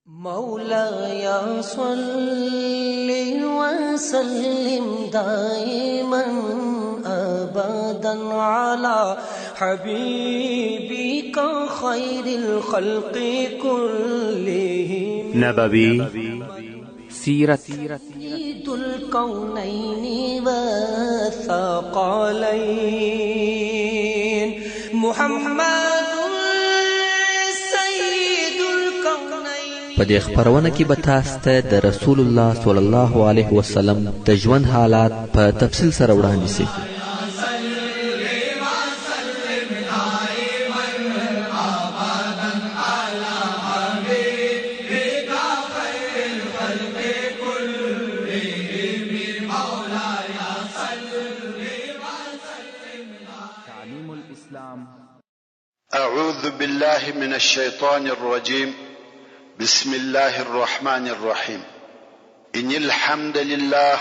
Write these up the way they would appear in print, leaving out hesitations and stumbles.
مولاي صل وسلم دائما أبدا على حبيبك خير الخلق كلهم نبوي سيرة سيد الكونين والثقلين محمد په دې خبرونه کې به تاسو ته د رسول الله صلی الله علیه وسلم د ژوند حالات په تفصیل سره وړاندې شي. تعليم الإسلام. أعوذ بالله من الشيطان الرجيم. بسم الله الرحمن الرحيم. إن الحمد لله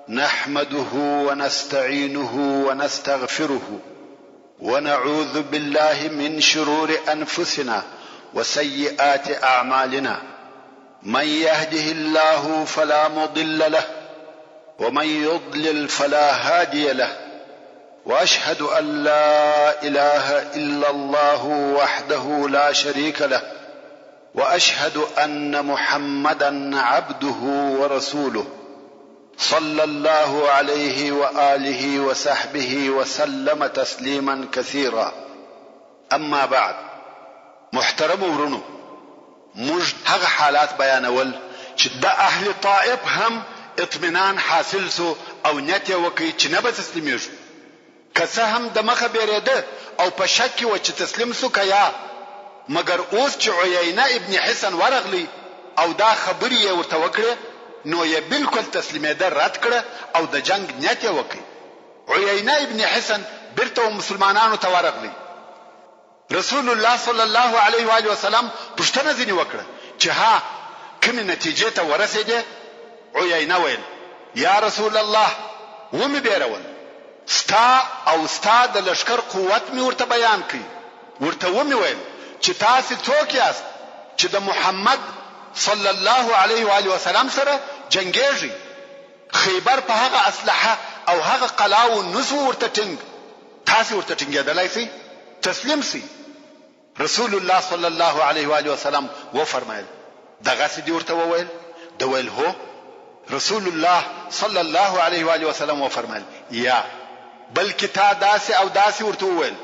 نحمده ونستعينه ونستغفره ونعوذ بالله من شرور أنفسنا وسيئات أعمالنا. من يهده الله فلا مضل له ومن يضلل فلا هادي له. وأشهد أن لا إله إلا الله وحده لا شريك له وأشهد أن محمدا عبده ورسوله صلى الله عليه وآله وصحبه وسلم تسليما كثيرا. أما بعد، محترم ورونو، موږ هغه حالات بیانول چې د اهل طائف هم اطمینان حاصل سو او نیت وکړي چې نه به تسلیمیږي، که څه هم د مخه بیرېده او په شک کې و چې تسلیم سو که یا، مگر اوس چې عیینه ابن حسن ورغلی او دا خبرې یې ورته وکړې نو یې بالکل تسلیمېده رد کړه او د جنگ نیت یې وکړي. عیینه ابن حسن بیرته مسلمانانو ته ورغلی. رسول الله صلی الله علیه و آله وسلم پوښتنه ځینې وکړه چې ها کومې نتیجې ته ورسېدې؟ عیینه ویل یا رسول الله ومې بیرول، ستا او ستا د لشکر قوت مې ورته بیان کړي. ورته ومې ویل چې تاسو څوک یاست چې د محمد صلی الله علیه و آله وسلم سره جنگیږي؟ خیبر په هغه اسلحه او هغه قلاو نسو ورته ټینګ، تاسو ورته ټینګېدلای شئ؟ تسلیم سي. رسول الله صلی الله علیه و آله وسلم و فرمایل دغه سې دی ورته وویل؟ د ویل هو. رسول الله صلی الله علیه و آله وسلم و فرمایل یا بلکې تا داسې او داسې ورته وویل.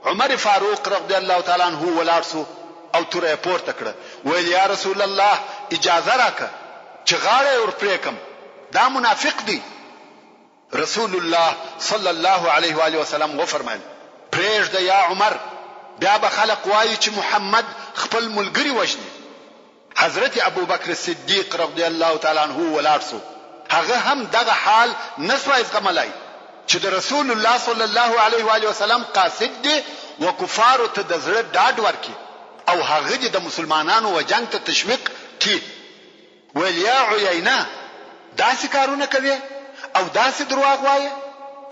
عمر فاروق رضی الله تعالی عنہ ولاړ سو او تورې پورته کړه، ویل یا رسول الله اجازه راکړه چې غاړه ور پرېکم، دا منافق دی. رسول الله صلی الله علیه و آله وسلم و فرمایل پرېږده یا عمر، بیا به خلق وایي چې محمد خپل ملګری وژني. حضرت ابوبکر صدیق رضی الله تعالی عنہ ولاړ سو، هغه هم دغه حال نسوای زغملای چې د رسول الله صلی الله علیه و آله وسلم قاصد دی و کفارو ته د زړه ډاډ ورکړي او هغه د مسلمانانو و جنگ ته تشویق کړي. ویل یا عیینه داسې کارونه کوي او داسې دروغ وایي؟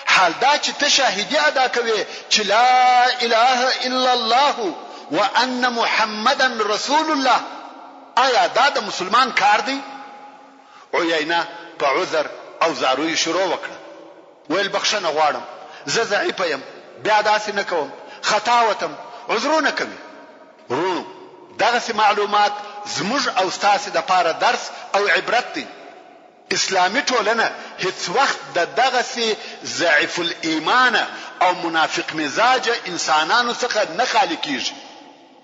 حال دا چې ته شاهدی ادا کوي چې لا اله الا الله وان محمدا رسول الله، آیا دا د مسلمان کار دی؟ عیینه په عذر او زاروی شروع وکړه. ویل بخښنه غواړم، زه ضعیفه یم، بیا داسې نه کوم، خطا وتم، عذرونه کوي. ورونو، دغسې معلومات زموږ او ستاسې دپاره درس او عبرت دی. اسلامي ټولنه هیڅ وخت د دغسې ضعیف الایمان او منافق مزاجه انسانانو څخه نه خالي کیږي.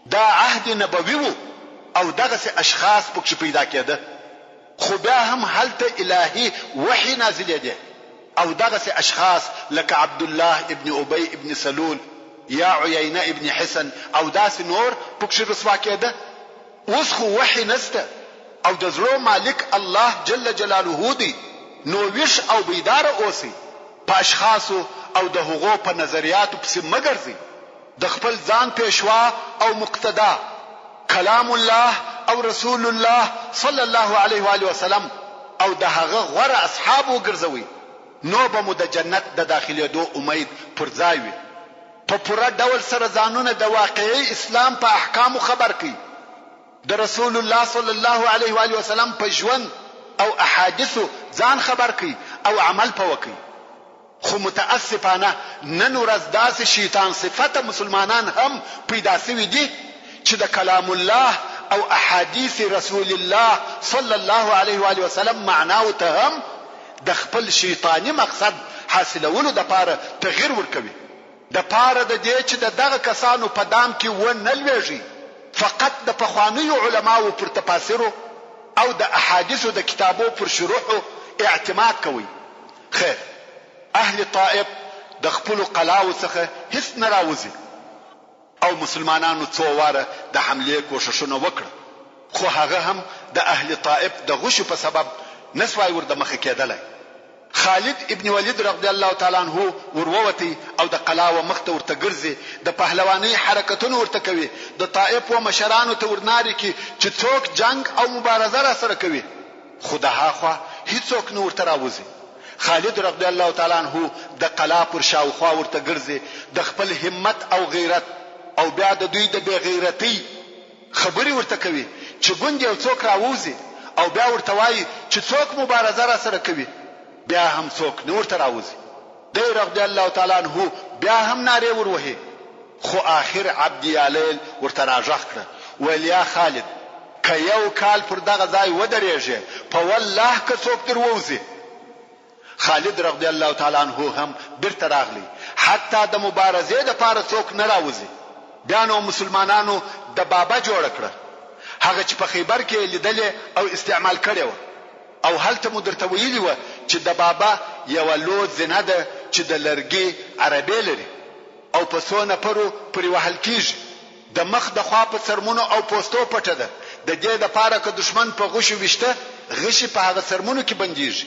دا عهد نبوي و او دغسې اشخاص پکې پیدا کېده، خو بیا هم هلته الهي وحي نازلېده او دغسې اشخاص لکه عبد الله ابن ابي ابن سلول یا عیینه ابن حسن او داسې نور پکې رسوا کېده. اوس خو وحي نسته او د زړه مالک الله جل جلاله دی، نو ویش او بیدار اوسئ. په اشخاصو او د هغو په نظریاتو پسې مه ګرځئ. د خپل ځان پیشوا او مقتدا کلام الله او رسول الله صلی الله علیه و آله وسلم او د هغه غوره اصحاب وګرځوئ، نو به مو د جنت د داخلېدو امید پر ځای وي. په پوره ډول سره ځانونه د واقعي اسلام په احکامو خبر کړي. د رسول الله صلی الله علیه و آله وسلم په ژوند او احادیثو ځان خبر کړي او عمل په وکړي. خو متاسفانه نن ورځ داسې شیطان صفته مسلمانان هم پیدا شوي دي چې د کلام الله او احادیث رسول الله صلی الله علیه و آله وسلم معناو ته هم د خپل شیطانی مقصد حاصلولو د پاره تغییر ورکوي، د پاره د دې چې دغه کسانو په دام کې ونه لويږي. فقط د پخوانیو علماو پر تفاسیرو او د احادیثو د کتابو پر شروحو اعتماد کوي. خیر، اهل طائف د خپل قلاو څخه هیڅ نه راوځي او مسلمانانو څو واره د حمله کوششونه وکړه، خو هغه هم د اهل طائف د غشو په سبب نسوای ور د مخه کېدلای. خالد ابن ولید رضی الله تعالی عنہ ورووتی او د قلاو مخته ورته ګرځي، د پهلوانی حرکتونه ورته کوي، د طائف و مشرانو ته ورناري کی چې څوک جنگ او مبارزه را سره کوي، خداها خو هیڅوک نور ته راوځي. خالد رضی الله تعالی عنہ د قلا پر شاوخوا ورته ګرځي، د خپل همت او غیرت او بیا د دوی د بی غیرتی خبري ورته کوي چې ګوند یو څوک راوځي، او بیا ورته وایي چې څوک مبارزه را سره کوي، بیا هم څوک نور ته راوځي. دی رضی الله تعالی عنہ بیا هم ناره وروهي، خو آخر عبد یالیل ورته راځخ کړ، ویل یا خالد که یو کال پر دغه ځای ودرېږي په والله که څوک در ووځي. خالد رضی الله تعالی عنہ هم بیرته راغلی، حتی د مبارزې د پاره څوک نه راوځي. بیا نو مسلمانانو د بابا جوړ کړ، هغه چې په خیبر کې لیدل او استعمال کړي و، او هلته مدرته ویلی و چې د بابا یو لوی زنه ده چې د لرګي عربی لري او په څو نفرو پرې وهل کیږي، د مخ د خوا په سرمونو او پوستو پټه ده، د دې د پاره که دشمن په غشو وشته غشي په هغه سرمونو کې بنديږي،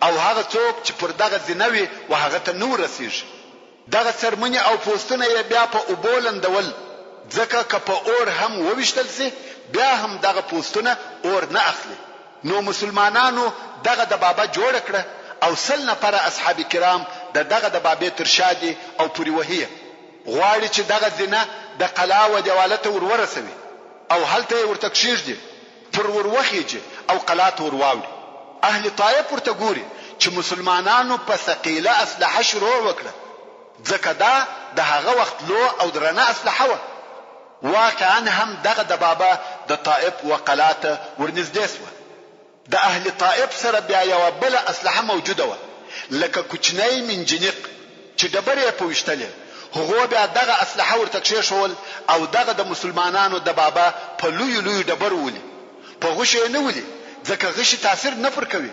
او هغه څوک چې پر دغه زنوي و هغه ته نور رسیږي. دغه سرمنې او پوستونه یې بیا په اوبولندول، ځکه که په اور هم ووشتل سي بیا هم دغه پوستونه اور نه اخلي. نو مسلمانانو دغه د بابا جوړ کړه او 100 نفر اصحاب کرام دغه د بابې تر شادي او پوری وهیه غواړي چې دغه زنه د قلا و دیوالته ورورسوي، او هلته ورته کشیږي پر وروخیږي او قلا ته ورواوړي. اهل طائف ورته ګوري چې مسلمانانو په ثقيله اسلحه شروع وکړه، ځکه دا د هغه وخت لو او درنه اسلحه و. واقعا هم دغه د بابا د طائف و قلا ته ورنږدې شو. د اهل طائف سره بیا یو بل اسلحه موجوده و، لکه کوچنی منجنیق چې ډبرې په وشتلې، هغه بیا دغه اسلحه ورته کېښول او دغه د مسلمانانو د بابا په لوی ډبر ولي، په غوښه نه ولي، ځکه غشي تاثیر نه پر کوي،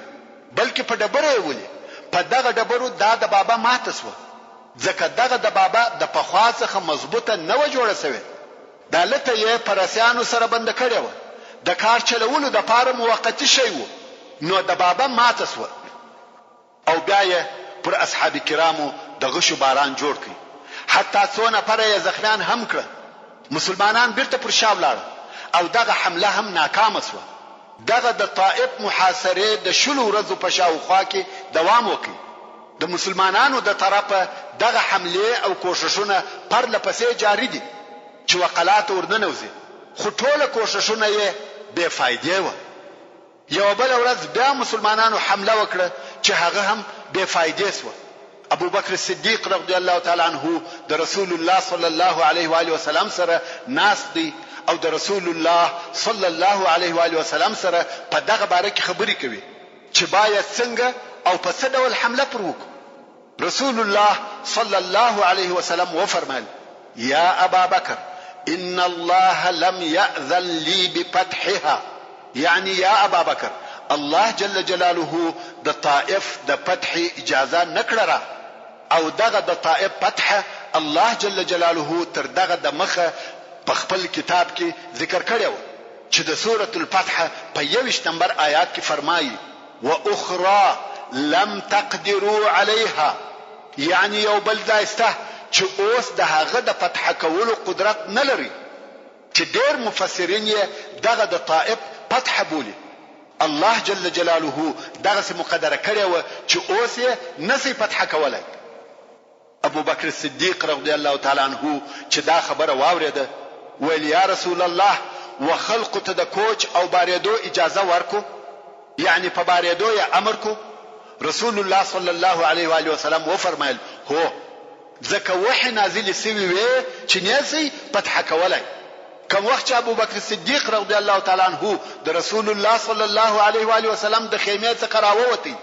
بلکې په ډبره ولي. په دغه ډبرو د بابا ماته سو، ځکه دغه د بابا د پخوا څخه مضبوطه نه و جوړه شوی، دالته یې پرسیانو سره بند کړی و، د کار چلولو د پاره موقتی شی و. نو د بابا ماته سو او بیا یې پر اصحاب کرامو د غشو باران جوړ کړ، حتی څو نفر یې زخمیان هم کړ. مسلمانان بیرته پر شا ولاړ او دغه حمله هم ناکامه سو. دغه د طائف محاصره د شلو ورځو په شاوخوا کې دوام وکړ. د مسلمانانو د طرفه دغه حمله او کوششونه پر لپسې جاری دي چې وقلات ورننوزي، خو ټول کوششونه یې بے فائدې و. یو بل ورځ بیا مسلمانانو حمله وکړه چې هغه هم بے فائدې سو. ابو بکر صدیق رضی الله تعالی عنہ د رسول الله صلی الله علیه و آله وسلم سره ناس دی او د رسول الله صلی الله علیه و آله وسلم سره په دغه باره کې خبرې کوي چې باید څنګه او په څه ډول حمله پر وکړو. رسول الله صلی الله علیه وسلم وفرمایل: یا ابا بکر ان الله لم يأذن لي بفتحها، یعنی یا ابا بکر الله جل جلاله د طائف د فتح اجازه نکړه، او دغه د طائف فتح الله جل جلاله تر دغه د مخه په خپل کتاب کې ذکر کړی و چې د سورۃ الفتح په 21 نمبر آیات کې فرمایي: واخرى لم تقدروا عليها، یعنی یو بل ځایسته چې اوس د هغه د فتح کولو قدرت نه لري، چې ډېر مفسرین یې دغه د طائف فتح بولي. الله جل جلاله دغه څه مقدره کړی و چې اوس یې نسی فتح کولای. ابو بکر صدیق رضی الله تعالی عنہ چې دا خبره واورېده ویل: یا رسول الله و خلقو ته د کوچ او بارېدو اجازه ورکو، یعنی په بارېدو یې امر کو. رسول الله صلی الله علیه و آله وسلم و فرمایل هو، ځکه وحی نازل سوی وی چې نیسي فتح کولای. کوم وخت چې ابوبکر صدیق رضی الله تعالی عنہ د رسول الله صلی الله علیه و آله وسلم د خیمه څخه راووتی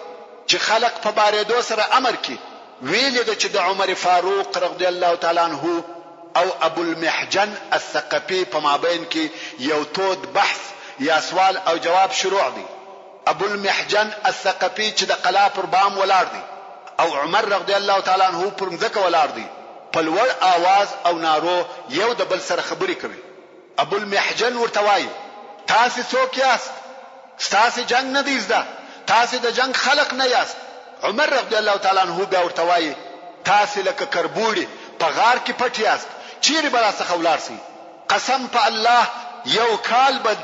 چې خلق په بارېدو سره امر کی، ویل د چې د عمر فاروق رضی الله تعالی عنہ او ابو المحجن الثقفي په مابین کې یو تود بحث یا سوال او جواب شروع دی. ابو المحجن الثقفي چې د قلا پر بام ولاړ دی او عمر رضی الله تعالی عنہ پر مځکه ولاړ دی، په لوړ आवाज او نارو یو د بل سره خبرې کوي. ابو المحجن ورته وایي تاسو څوک یاست؟ تاسو جنگ نه دی زده، تاسو د جنگ خلق نه یاست. عمر رضی الله تعالی عنہ بیا ورته وایي تاسو لکه کربوړي په غار کې پټ یاست، چیرې به راڅخه ولاړ سئ؟ قسم په الله یو کال به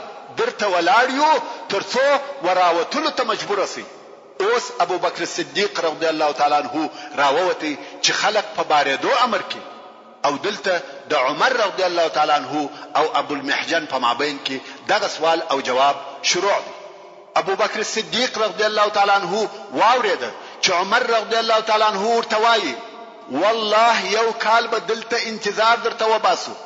درته ولاړ یو ترڅو وراوتلو ته مجبور سئ. اوس ابو بکر صدیق رضی الله تعالی عنہ راووتی چې خلق په بارېدو امر کی، او دلته د عمر رضی الله تعالی عنہ او ابو المحجن په مابین کې دغه سوال او جواب شروع دی. ابو بکر صدیق رضی الله تعالی عنہ واورید چې عمر رضی الله تعالی عنہ ورته وایي والله یو کال به دلته انتظار درته وباسو.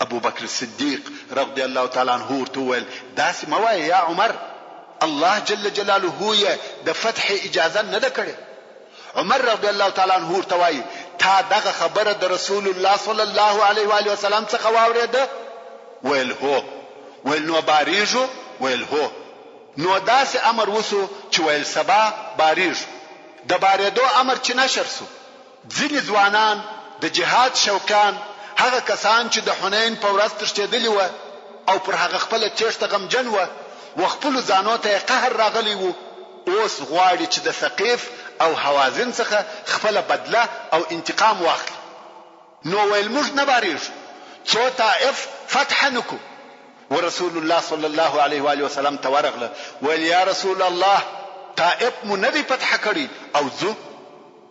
ابو بکر صدیق رضی الله تعالی عنہ ورته ویل داسې مه وایه یا عمر، الله جل جلاله یې د فتح اجازه نه ده کړې. عمر رضی الله تعالی عنہ ورته وایي تا دغه خبره د رسول الله صلی الله علیه و آله وسلم څخه واورېده؟ ویل هو. ویل نو باریږو؟ ویل هو. نو داسې امر وسو چې ویل سبا باریږو. د بارېدو امر چې نشر سو، ځینې ځوانان د جهاد شوقان، هغه کسان چې د حنین په ورځ تښتېدلي و او پر هغه خپله تېښته غمجن و خپلو ځانو ته یې قهر راغلی و، اوس غواړي چې د ثقیف او حوازن څخه خپله بدله او انتقام واخلي. نو ویل موږ نه باریږو څو طائف فتح نکو. ورسول الله صلی الله علیه و آله وسلم ته ورغله ویل یا رسول الله طائف مو نه دی فتح کړي او زه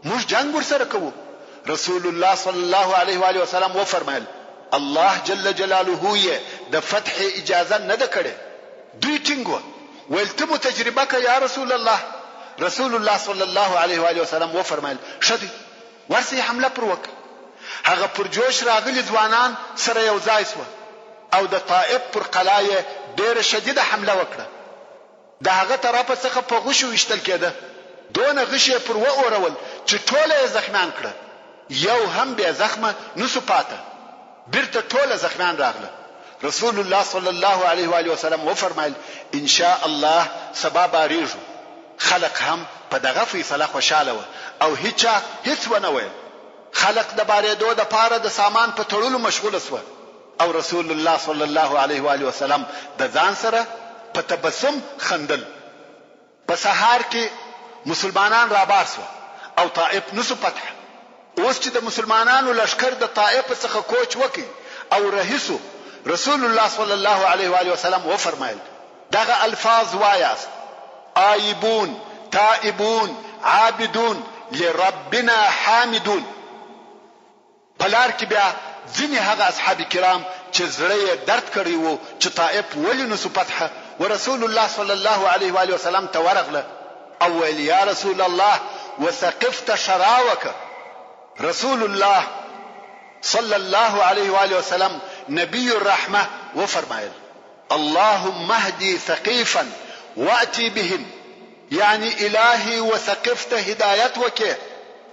موږ جنگ ورسره کوو. رسول الله صلی الله علیه و آله وسلم و فرمایل الله جل جلاله یې د فتح اجازه نه ده کړې. دوی ټینګ ویل ته مو تجربه که یا رسول الله. رسول الله صلی الله علیه و آله وسلم و فرمایل شدی ورسې حمله پر وکړه. هغه پر جوش راغلي ځوانان سره یو ځای سو او د طائف پر قلا یې ډېره شدیده حمله وکړه. د هغه طرفه څخه په غشو ویشتل کېده، دونه غشې پر واورول چې ټوله یې زخمیان کړه، یو هم بیا زخمه نسو پاته، بیرته ټوله زخمیان راغله. رسول الله صلی الله علیه و آله وسلم و فرمایل ان شاء الله سبا باریږو. خلق هم په دغه فیصله خوشاله و او هیڅ ونه ویل. خلق د بارېدو د پاره د سامان په تړلو مشغول سو او رسول الله صلی الله علیه و آله وسلم د ځان سره په تبسم خندل. په سهار کې مسلمانان رابار سو او طائف نسو فتح. اوس چې د مسلمانانو لشکر د طائف څخه کوچ وکي او رهیسو، رسول الله صلی الله علیه و آله وسلم و فرمایل دغه الفاظ وایاست آیبون تائبون عابدون لربنا حامدون. پلار کې بیا ځینې هغه اصحاب کرام چې زړه درد کړی وو چې طائف ولې نسو فتح، ورسول الله صلی الله علیه و آله وسلم ته ورغله او ویل یا رسول الله وثقفت شراوک. رسول الله صلی الله علیه و آله وسلم نبی الرحمه و فرمایل اللهم اهدي ثقيفا واتي بهم، یعنی الهی وثقفت هدایت وکي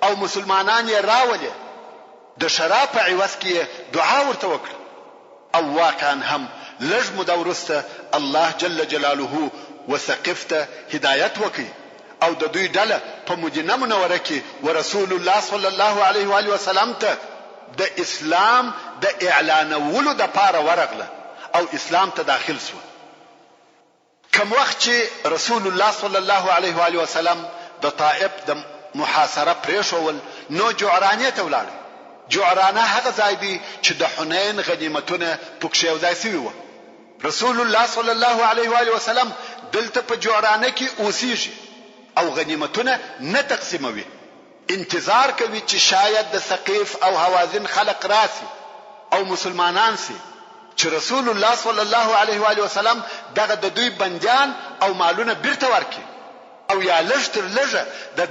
او مسلمانان یې راولي. د شراب په عوض کې دعا ورته وکړه او واقعا هم لږ موده وروسته الله جل جلاله وثقفت هدایت وکي او د دوی ډله په مدینه منوره کې ورسول الله صلی الله علیه و آله وسلم ته د اسلام د اعلانولو د پاره ورغله او اسلام ته داخل شو. کوم وخت چې رسول الله صلی الله علیه و آله وسلم د طائف د محاصره پریښول نو جعرانه ته ولاړ. جعرانه هغه ځای دی چې د حنین غنیمتونه پکښ یو ځای شوي وو. رسول الله صلی الله علیه و آله وسلم دلته په جعرانه کې اوسېږي او غنیمتونه نه تقسیموي. انتظار کوي چې شاید د ثقيف او حوازن خلق راسي او مسلمانان سي چې رسول الله صلی الله علیه و آله وسلم دغه د دوی بندیان او مالونه بیرته ورکړي او یا لږ تر لږه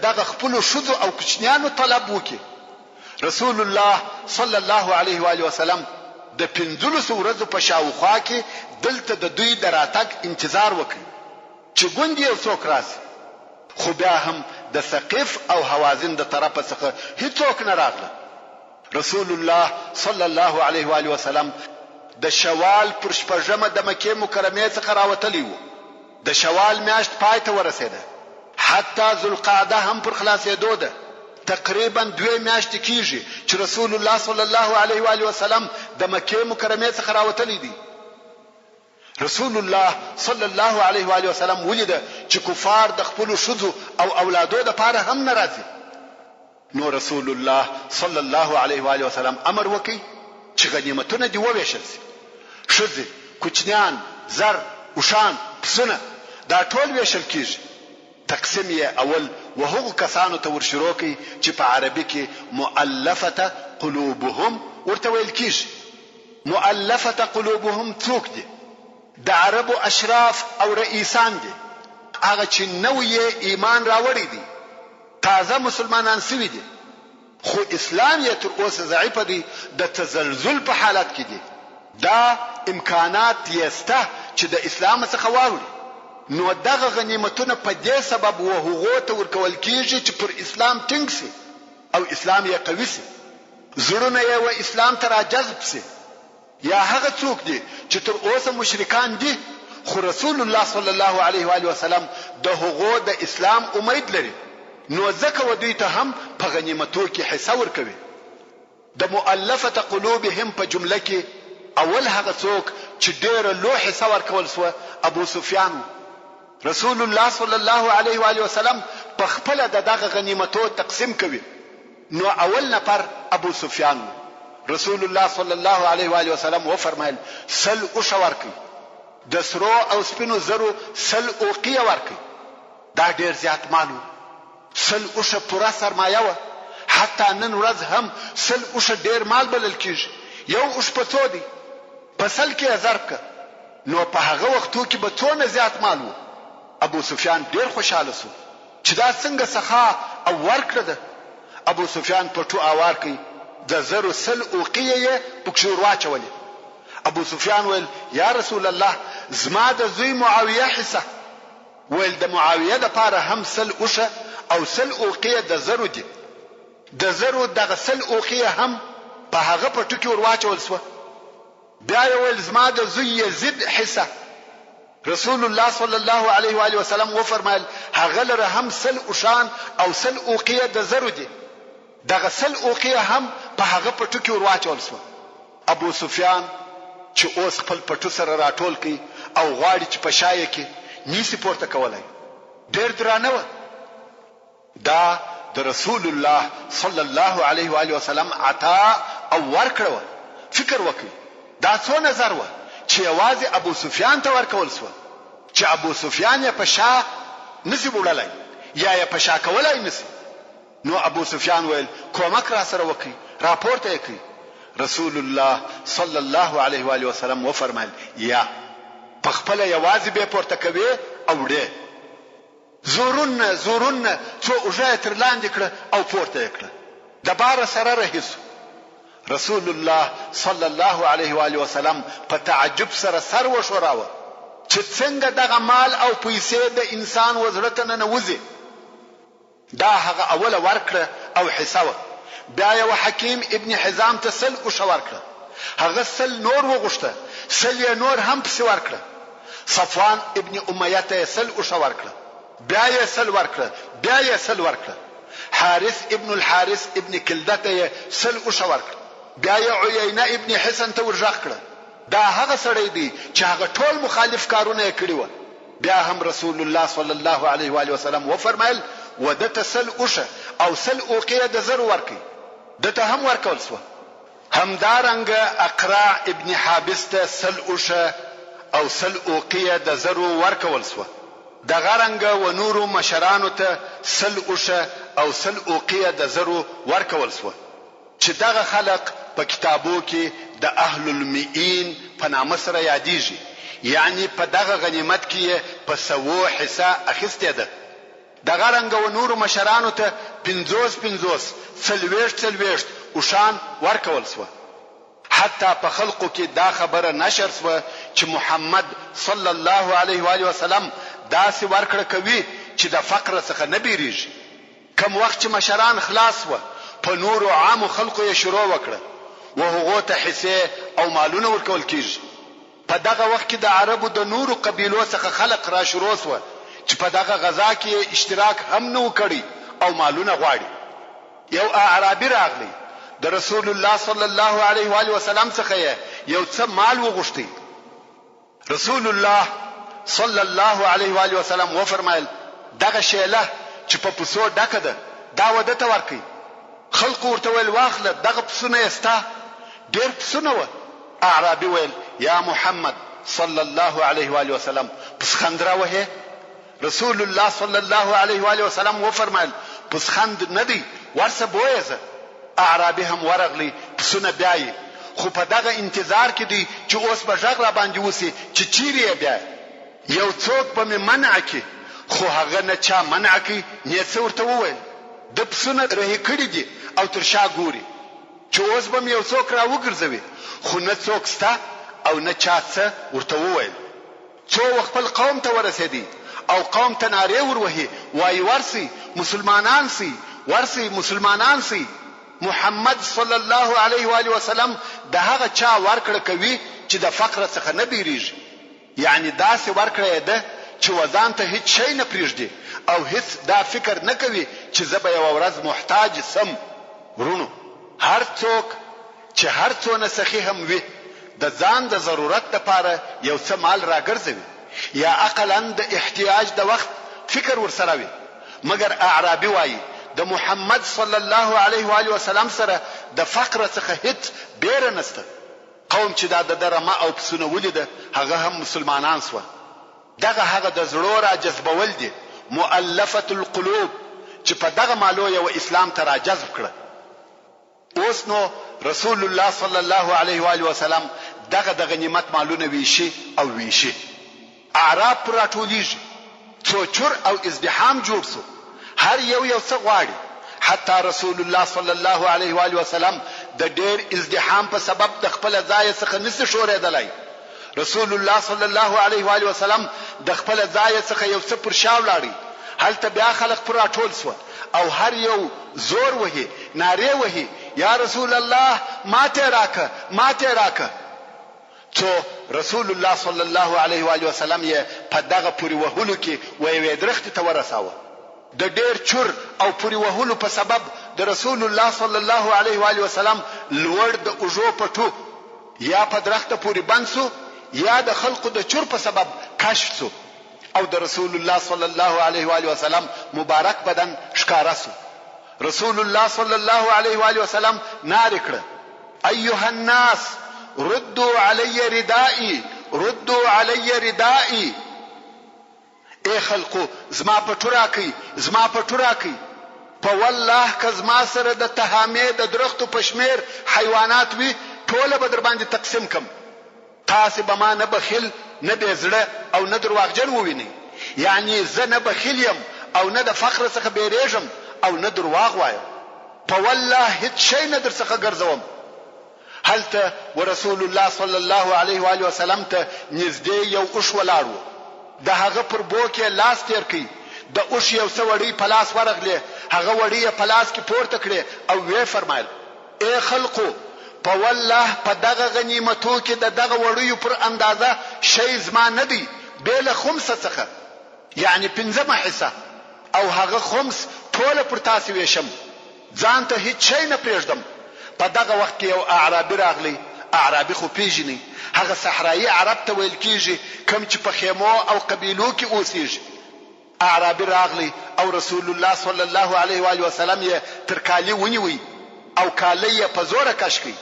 دغه خپل شذو او کوچنیانو طلب وکړي. رسول الله صلی الله علیه و آله وسلم د 15 ورځو په شاوخوا کې دلته د دوی د راتګ انتظار وکړي چې ګوندې یو څوک راسي، خو بیا هم د ثقيف او حوازن د طرفه څخه هیڅوک نه راغله. رسول الله صلی الله علیه و آله وسلم د شوال پر شپږمه د مکه مکرمه څخه راوتلی وو. د شوال میاشت پای ته ورسېده، حتی ذوالقعده هم پر خلاصېدو ده. تقریبا 2 میاشتې کیږي چې رسول الله صلی الله علیه و آله وسلم د مکه مکرمه څخه راوتلی دی. رسول الله صلی الله علیه و آله وسلم ولید چې کفار د خپل شذو او اولادو د پاره هم ناراضي. نو رسول الله صلی الله علیه و آله وسلم امر وکړي چې غنیمتونه دی وویشل شي. شذ، کوچنیان، زر، وشان، پسونه دا ټول ویشل کیږي. تقسیم یې اول وهغه کسانو ته ورشروع کی چې په عربي کې مؤلفه قلوبهم ورته ویل کیږي. مؤلفه قلوبهم څوک دي؟ د عربو اشراف او رئیسان دي، هغه چې نوې ایمان راوړي دي، تازه مسلمانان سوي دي، خو اسلام یې تر اوسه ضعیف دي، د تزلزل په حالت کې دي. دا امکانات یې سته چې د اسلام څخه واوړي. نو دغه غنیمتونه په دې سبب وهغه ته ورکول کیږي چې پر اسلام ټینګ شي او اسلام یې قوي شي، زړونه یې و اسلام ته راجذب شي. یا هغه څوک دي چې تر اوسه مشرکان دي، خو رسول الله صلی الله علیه و آله وسلم د هغو د اسلام امید لري، نو ځکه و دوی ته هم په غنیمتو کې حصہ ورکوي. د مؤلفه قلوبهم په جمله کې اول هغه څوک چې ډېر لوی حصہ ورکول سو ابو سفیان. رسول الله صلی الله علیه و آله وسلم په خپل دغه غنیمتو تقسیم کوي. نو اول نفر ابو سفیان. رسول الله صلی الله علیه و آله وسلم و فرمایل سل او شورکی د سرو او سپینو زرو سل اوقیه ورکی. دا ډیر زیات مالو، سل او ش پورا سرمایه و. حتی نن ورځ هم سل او ش ډیر مال بلل کیږي. یو اوش په څو دی؟ په سل کې ضرب ک. نو په هغه وختو کې به څونه زیات مال و. ابو سفیان ډیر خوشاله شو چې دا څنګه سخا او ورکړه ده. ابو سفیان په ټو اوار کوي د زرو سل اوقیه پکښ ورواچولې. ابو سفیان ویل یا رسول الله زما د زوی معاویه حصہ. ویل د معاویه د پاره هم سل اوشه او سل اوقیه د زرو دي. د زرو دغه سل اوقیه هم په هغه پټو کې ورواچول سو. بیا ویل زما د زوی یزید حصہ. رسول الله صلی الله علیه و آله وسلم و فرمایل هغه لره هم سل اوشان او سل اوقیه د زرو دي. دغه سل اوقیه هم په هغه پټو کې ورواچول سو. ابو سفیان چې اوس خپل پټو سره راټول کړي او غواړي چې په شایې کې نیسی پورته کولای، ډېر درانه و. دا د رسول الله صلی الله علیه و آله وسلم عطا او ورکړه. فکر وکړي دا څو نظر و چې یوازې ابو سفیان ته ورکول سو، چې ابو سفیان یې په شا نسی وړلای یا یې په شا کولای نسی. نو ابو سفیان ویل کومک را سره وکړي، راپورته کړي. رسول الله صلی الله علیه و آله وسلم و فرمایل یا په خپل یوازې به پورته کوي او ډې زورن څو اوجه تر لاندې کړه او پورته کړه. د بار سره رهیس. رسول الله صلی الله علیه و آله وسلم په تعجب سره سر وشوراوه چې څنګه دغه مال او پیسې د انسان وزرته نه وځي. دا هغه اوله ورکړه او حساب. بیا یو حکیم ابن حزام ته سل او شو ورکړه. هغه سل نور وغوښته، سل یې نور هم پسې ورکړه. صفوان ابن امیه ته سل او شو ورکړه. بیا یې سل ورکړه، بیا یې سل ورکړه. حارث ابن الحارث ابن کلده ته سل او شو ورکړه. بیا یې عیینه ابن حسن ته ورژغ کړه. دا هغه سړی دی چې هغه ټول مخالف کارونه یې کړی و. بیا هم رسول الله صلی الله علیه و آله وسلم و فرمایل ودته سل اوشه او سل اوقیه د زر ورکی. دته هم ورکول سو. همدارنګ اقرا ابن حابس ته سل اوشه او سل اوقیه د زر ورکول سو. د غرنګ و نورو مشرانو ته سل اوشه او سل اوقیه د زر ورکول سو. چې دغه خلق په کتابو کې د اهل المئین په نامه سره یادیږي. یعنی په دغه غنیمت کې په 100 حصہ اخیسته ده. دغه رنګ و نور مشرانو ته 50 40 وشان ورکول سو. حتی په خلقو کې دا خبره نشر سو چې محمد صلی الله علیه و آله وسلم داسې ورکړه کوي چې د فقر څخه نه بیریږي. کوم وخت چې مشران خلاص و په نور عام خلقو یې شروع وکړه و هغه ته حصے او مالونه ورکول کیږي. په دغه وخت کې د عربو د نورو قبیلو څخه خلق را شروع سو چې په دغه غزا کې اشتراک هم نه وکړي او مالونه غواړي. یو اعرابي راغلی د رسول الله صلی الله علیه و آله وسلم څخه یو څه مال وغوښتي. رسول الله صلی الله علیه و آله وسلم و فرمایل دغه شیله چې په پسو ډکه ده دا وده ته ورکي. خلق ورته ویل واخله دغه پسونه استا ډیر پسونه و. اعرابي ویل یا محمد صلی الله علیه و آله وسلم پسخندره وه. رسول الله صلی الله علیه و آله وسلم و فرمایل پسخند ندی ورسه بویزه. اعرابي هم ورغلی پسونه بیاي خو په دغه انتظار کې دی چې اوس به ژغ را باندې وسی چې چیرې بیا یو څوک په منع کې خو هغه نه چا منع کوي نه څه ورته وویل د پسونه رهي کړی دي او تر شا ګوري چې اوس به یو څوک را وګرځوي خو نه څوک ستا او نه چا څه ورته وویل. څو خپل قوم ته ورسېدي او قوم ته نارې وروهي وای ورسي مسلمانان سي ورسي مسلمانان سي. محمد صلی الله علیه و آله وسلم د هغه چا ورکړه کوي چې د فقر څخه نه بیریږي. یعنی داسې ورکړه ده چې وزن ته هیڅ شی نه پریږدي او هیڅ دا فکر نه کوي چې زه به یو ورځ محتاج سم. ورونو هر څوک چې هر څونه سخی هم وي د ځان د ضرورت لپاره یو څه مال راګرځوي یا اقلا د احتیاج د وخت فکر ورسره وي. مګر اعرابي وایي د محمد صلی الله علیه و آله وسلم سره د فقر څخه هیڅ بیره نشته. قوم چې دا د درمه او پسونه ولیده هغه هم مسلمانان سو. هغه د زړه را جذبول دي مؤلفه القلوب چې په دغه مالو یو اسلام ته را جذب کړه. اوس نو رسول الله صلی الله علیه و آله وسلم دغه د غنیمت مالونه ویشي او ویشي. اعراب پر راټولیږي څوچور او ازدحام جوړ سو. هر یو څه غواړي. حتی رسول الله صلی الله علیه و آله وسلم د ډیر ازدحام په سبب د خپل ځای څخه نس شوړېدلای. رسول الله صلی الله علیه و آله وسلم د خپل ځای څخه یو څه پر شاو لاړی. هلته بیا خلق پر راټول سو او هر یو زور وهي ناره وهي یا رسول الله ماته راکه. تو رسول الله صلی الله علیه و آله وسلم یې په دغه پوری وهلو کې وې درخت ته ورساوه. د ډیر چور او پوری وهلو په سبب د رسول الله صلی الله علیه و آله وسلم لوړ د اوجو پټو یا په درخت پوری بنسو یا د خلقو د چور په سبب کشف سو او د رسول الله صلی الله علیه و آله وسلم مبارک بدن ښکارا سو. رسول الله صلی الله علیه و آله وسلم نار کړ ایها الناس ردوا علی ردائی. اے خلقو زما پټو راکي په والله که زما سره د تهامې د درختو پشمیر حیوانات وي ټوله به در باندې تقسیم کم. تاسو به ما نه بخیل نه بېزړه او نه درواغجن ووینئ. یعنی زه نه بخیل یم او نه د فقر څخه بیریږم او نه درواغ وایم. په والله هیڅ شی نه در څخه ګرځوم. هلته ورسول الله صلی الله علیه و آله وسلم ته نږدې یو اوښ ولاړ و. د هغه پر بوکې لاس تیر کړي. د اوښ یو څه وړي په لاس ورغلې. هغه وړي یې په لاس کې پورته کړې او وی فرمایل اے خلقو په والله په دغه غنیمتو کې د دغه وړیو پر اندازه شی زما نه دی بېله خمسه څخه یعنی 5 حصہ او هغه خمس ټوله پر تاسو ویشم ځان ته هیڅ شی نه پرېږدم. په دغه وخت کې یو اعرابي راغلی. اعرابي خو پیژني هغه صحرایي عرب ته ویل کیږي کوم چې په خیمو او قبیلو کې اوسېږي. اعرابي راغلی او رسول الله صلی الله علیه و آله وسلم یې تر کالی ونیوي او کالی یې په زوره کش کړي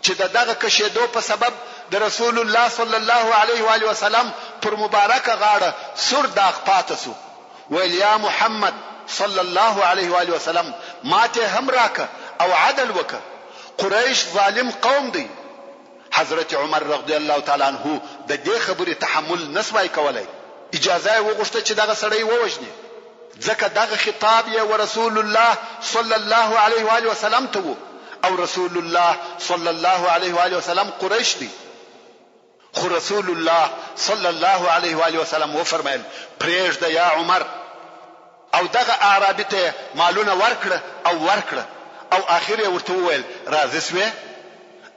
چې دغه کشیدو په سبب د رسول الله صلی الله علیه و آله وسلم پر مبارکه غاړه سور داغ پاتې سو. ویل یا محمد صلی الله علیه و آله وسلم ماته هم راکه او عدل وکه. قریش ظالم قوم دی حضرت عمر رضی الله تعالی عنہ د دې خبرې تحمل نسوای کولای، اجازه یې وغوښته چې دغه سړی ووژني، ځکه دغه خطاب یې ورسول الله صلی الله علیه و آله وسلم ته وو، او رسول الله صلی الله علیه و آله وسلم قریش دی. خو رسول الله صلی الله علیه و آله وسلم وفرمایل پرېږده یا عمر، او دغه اعرابي ته مالونه ورکړه او اخر یې ورته وویل راضي سوې؟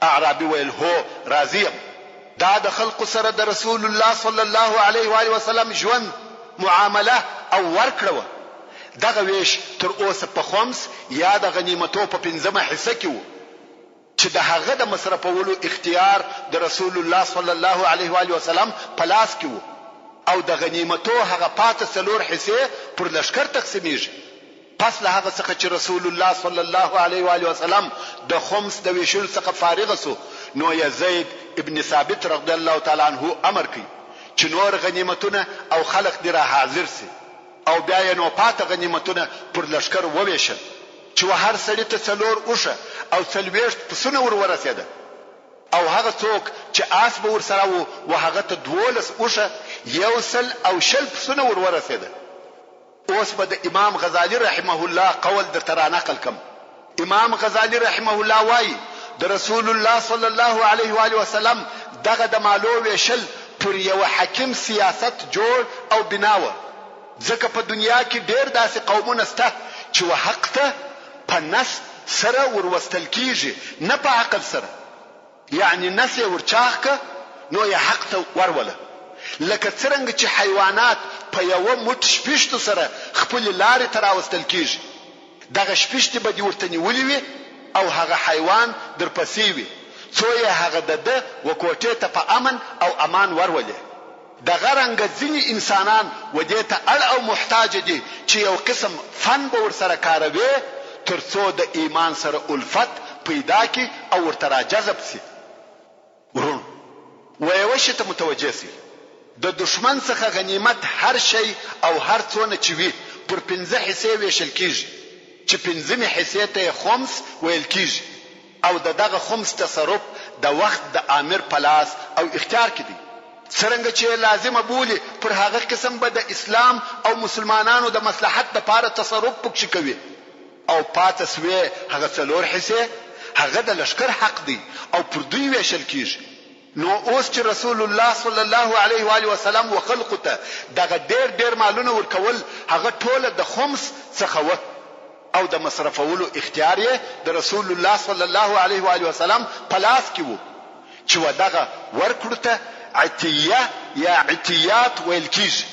اعرابي ویل هو راضي یم. دا د خلقو سره د رسول الله صلی الله علیه و آله وسلم ژوند معامله او ورکړه. دغه ویش تر اوسه په خمس یا د غنیمتو په 5مه حصه کې وو چې د هغه د مصرفولو اختیار د رسول الله صلی الله علیه و آله وسلم په لاس کې وو، او د غنیمتو هغه پاتې 4 حصے پر لشکر تقسیمیږي. پس له هغه څخه چې رسول الله صلی الله علیه و آله وسلم د خمس د ویشل څخه فارغ شو، نو یزید ابن ثابت رضی الله تعالی عنہ امر کوي چې نور غنیمتونه او خلق دی را حاضر سي، او بیا یې نو پاتې غنیمتونه پر لشکر وویشل چې هر سړی ته 4 اوښه او 40 پسونه ورسېده، او هغه څوک چې آس به ورسره وو هغه ته 12 اوښه 100 پسونه ورسېده. اوس به د امام غزالی رحمه الله قول در ترا نقل کم. امام غزالی رحمه الله وایي د رسول الله صلی الله علیه و آله وسلم دغه د مالو ویشل پر یو حکیم سیاست جوړ او بناوه، ځکه په دنیا کې ډېر داسې قومونه شته چې حق ته په نس سره وروستل کیږي، نه په عقل سره. یعنی نس یې ورچاخکه نو یې حق ته وروله، لکه څرنګه چې حیوانات په یو موټ شپشتو سره خپل لارې ته راوستل کیږي. دغه شپشتې به دې ورته نیولې وي او هغه حیوان درپسې وي، څو یې هغه د وکوټې ته په امن او امان ورولې. دغه رنګ ځینې انسانان ودې ته اړ او محتاج دي چې یو قسم فن به ورسره کاروي ترڅو د ایمان سره الفت پیدا کی او ورته راجذب سي. ورون ویو شي ته متوجه سي د دشمن څخه غنیمت هر شی او هر څونه چې وي پر 15 حصے ویشل کیږي، چې 5مه حصے ته خمس ویل کیږي، او دغه خمس تصرف د وخت د امیر پلاس او اختیار کې دي. څرنګه چې لازم بولی پر هغه قسم به د اسلام او مسلمانانو د مصلحت لپاره تصرف پکې کوي، او پاتې سوی هغه 4 حصے هغه د لشکر حق دی او پر دوی ویشل کیږي. نو اوس چې رسول الله صلی الله علیه و آله وسلم وخلقه ته دغه ډېر مالونه ورکول، هغه ټوله د خمس څخه و، او د مصرفولو اختیار یې د رسول الله صلی الله علیه و آله وسلم په لاس کې وو، چې دغه ورکړو ته عتیه یا عتیات ویل کیږي،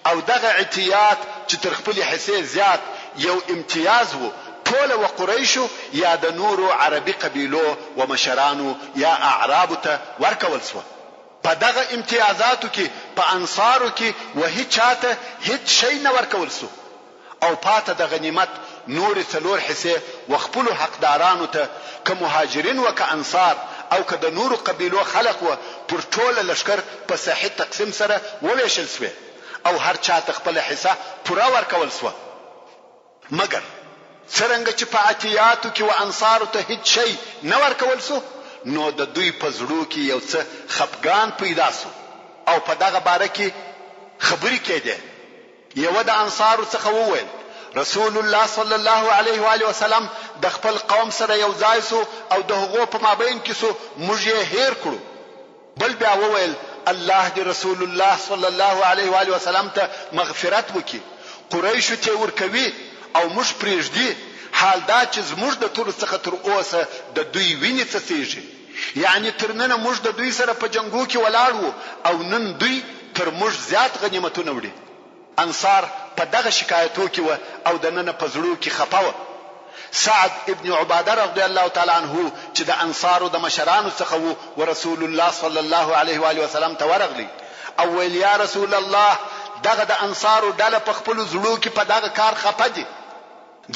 او دغه عتیات چې تر خپل حصے زیات یو امتیاز وو ټول و قریشو یا د نورو عربي قبیلو و مشرانو یا اعرابو ته ورکول سو. په دغه امتیازاتو کې په انصارو کې و هیڅ چاته هیڅ شی نه ورکول سو، او پاته د غنیمت نور 4 حصے و خپل حقدارانو ته که مهاجرین و که انصار او که د نورو قبیلو خلق و پر ټول لشکر په صحیح تقسیم سره وویشل سو، او هر چاته خپل حصہ پورا ورکول سو. مگر څرنګه چې په عتیاتو کې و انصارو ته هیڅ شی نه ورکول سو، نو د دوی په زړه کې یو څه خپګان پیدا سو، او په دغه باره کې خبرې کېده. یو د انصارو څخه وویل رسول الله صلی الله علیه و آله وسلم د خپل قوم سره یو ځای سو او د هغو په مابین کې سو موږ یې هیر کړو. بل بیا وویل الله دی رسول الله صلی الله علیه و آله وسلم ته مغفرت وکي، قریش ته ورکوي او موږ پرېږدي، حال دا چې زموږ د ټول څخه تر اوسه د دوی وینې څڅېږي. یعنی تر نن موږ د دوی سره په جنگو کې ولاړ وو، او نن دوی تر موږ زیات غنیمتونه وړي. انصار په دغه شکایتو کې و او د نن په زړه کې خپه و. سعد ابن عباده رضی الله تعالی عنه چې د انصارو د مشرانو څخه وو و رسول الله صلی الله علیه و آله وسلم ته ورغلی او ویل یا رسول الله دغه د انصارو ډله په خپل زړه کې په دغه کار خپه دي،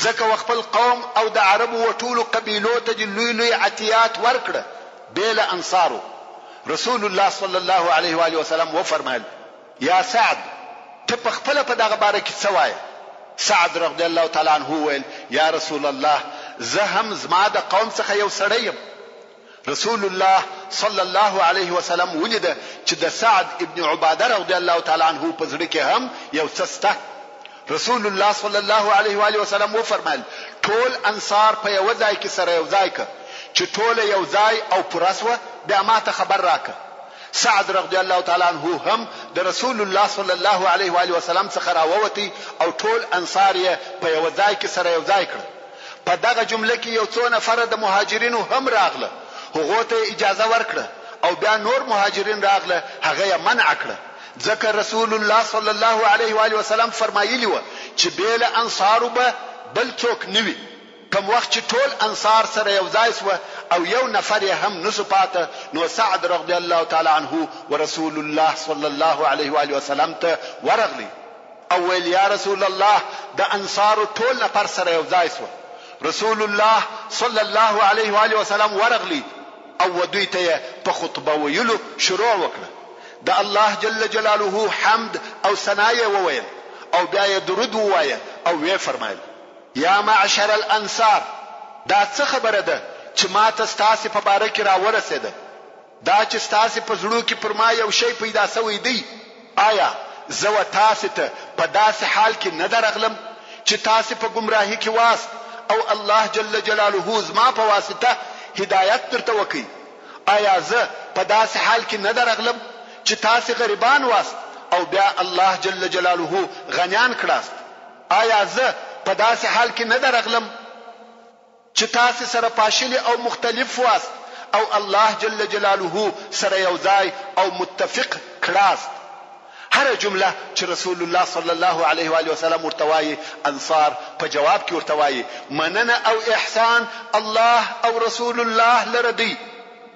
ځکه خپل قوم او د عربو و ټولو قبیلو ته د لوی عتیات ورکړه بیل انصارو. رسول الله صلی الله علیه و آله وسلم وفرمایل یا سعد ته په خپل په دغه باره کې څه وایې؟ سعد رضی الله تعالی عنہ ویل یا رسول الله زه هم زما د قوم څخه یو سړی یم، رسول الله صلی الله علیه وسلم ولید چې د سعد ابن عباده رضی الله تعالی عنه په زړه کې هم یو څه شته. رسول الله صلی الله علیه و آله وسلم وفرمایل ټول انصار په یو ځای کې سره یو ځای ک چې ټول یو ځای او پرسوه بیا ماته خبر راک. سعد رضی الله تعالی عنه هم د رسول الله صلی الله علیه و آله وسلم څخه راووتی او ټول انصار یې په یو ځای کې سره یو ځای کړ. په دغه جمله کې یو څو نفر د مهاجرینو هم راغله، هغه ته اجازه ورکړه او بیا نور مهاجرین راغله، هغه یې منع کړه. ځکه رسول الله صلی الله علیه و آله وسلم فرمایلی و چې بیل انصارو به بل څوک نوي. کوم وخت چې ټول انصار سره یو ځای سو او یو نفر یې هم نسو پاته، نو سعد رضی الله تعالی عنه ورسول الله صلی الله علیه و آله وسلم ته ورغلی او ویل یا رسول الله د انصارو ټول نفر سره یو ځای سو. رسول الله صلی الله علیه و آله وسلم ورغلی او دوی ته په خطبه ویلو شروع وکړه. د الله جل جلاله حمد او ثنا یې وویل او بیا یې درود ووایه او وی فرمایل یا معشر الانصار، دا څه خبره ده چې ما ته ستاسو په باره کې راورسېده؟ دا چې ستاسو په زړه کې پر ما یو شی پیدا شوی دی، آیا زه و تاسو ته په داسې حال کې نه درغلم چې تاسو په گمراهی کې واست او الله جل جلاله زما په واسطه هدایت درته وکړي؟ آیا زه په داسې حال کې نه درغلم چې تاسو غریبان واست او بیا الله جل جلاله غنیان کړاست؟ آیا زه په داسې حال کې نه درغلم چې تاسو سره پاشلی او مختلف واست او الله جل جلاله سره یو ځای او متفق کړاست؟ هر جمله چې رسول الله صلی الله علیه و آله وسلم ورتوایي، انصار په جواب کې ورتوایي مننه او احسان الله او رسول الله لردی.